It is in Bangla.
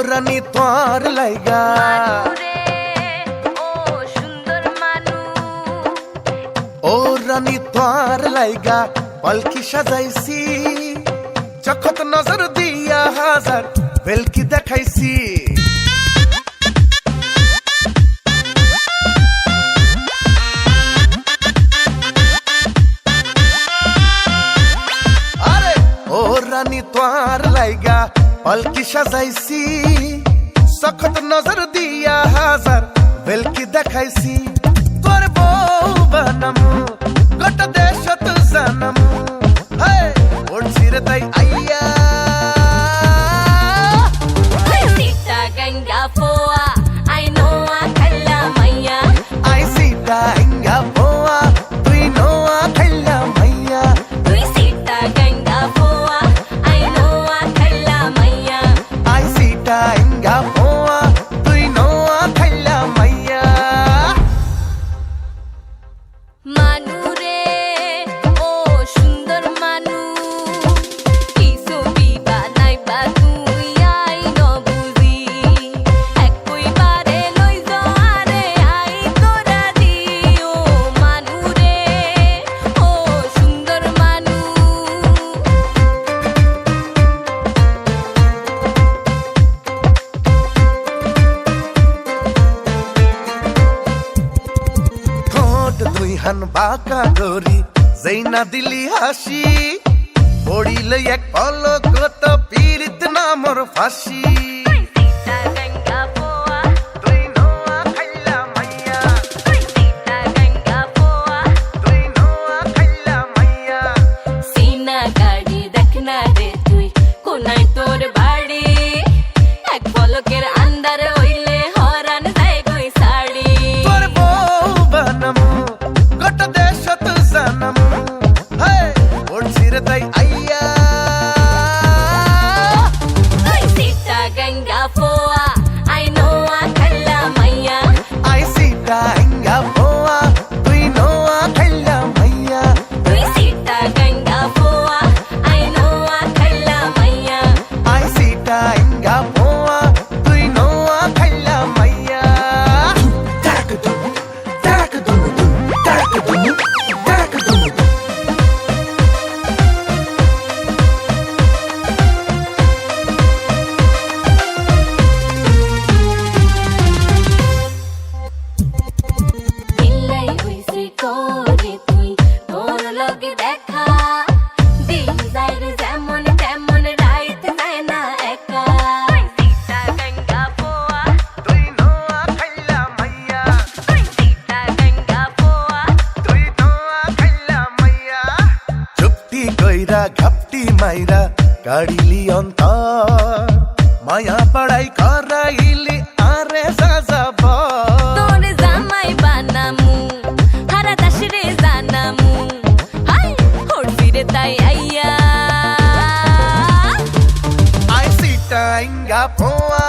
রানী তোর লাইগা ও রানী তোর লাইগা পালকি সাজাইছি চখত নজর দিয়া হাজার বেলকি দেখাইছি আরে ও রানী তোর লাইগা পালকি সাজাইছি চখত নজর দিয়া হাজার বেলকি দেখাইছি তোর বউ বানামু গোটা দেশত জানামু ওড়ছি রে তাই আইয়া Sita ganga poa, I know I khalla maiya. I sita hinga poa, tui know I khalla maiya. Tui sita ganga poa, I know I khalla maiya. I sita hinga poa, tui know I khalla maiya. Manu re, oh sundar manu. Kisu biba nai ba tui ai no buzi. Ekoi bare loi jo are ai tora di. Oh manu re, oh sundar manu. ঠোঁট দুই হান বাঁকা গরি যেইনা দিলি হাসি পড়িলে এক পলক কত পীড়িত নামর ফাঁসি Sita ganga poa, তুই নোয়া খাইলা মাইয়া Sita ganga poa. তুই নোয়া খাইলা মাইয়া সিনা গাড়ি দেখনা রে তুই কোনায় তোর বাড়ি এক পলকের আন্দার হইলে হরান যায় গই শাড়ি তোর বউ বানামু গোটা দেশত জানামু ওড়ছি রে তাই আইয়া তুই সিটা গঙ্গা পোয়া আই নো আ খাল্লা মাইয়া আই সীতা হিঙ্গা পোয়া তুই নোয়া খাইলা মাইয়া তুই সিটা গঙ্গা পোয়া আই নো আ খাল্লা মাইয়া আই সীতা হিঙ্গা পোয়া তুই নোয়া খাইলা মাইয়া দিলাই হইছে করে তুই তোর লগে দেখা দিন যায় রে যেমন তেমন রাইত যায় না একা সিটা গঙ্গা পোয়া তুই নোয়া খাইলা মাইয়া সিটা গঙ্গা পোয়া তুই নোয়া খাইলা মাইয়া চুপটি কইরা ঘাপটি মাইরা কাড়িলি অন্তর মায়া পড়াই করাইলি আরে যাযাব তোর জামাই বানামু হারা দাসরে জানামু হাই হড়ছি রে তাই আইয়া আই সীতা হিঙ্গা পোয়া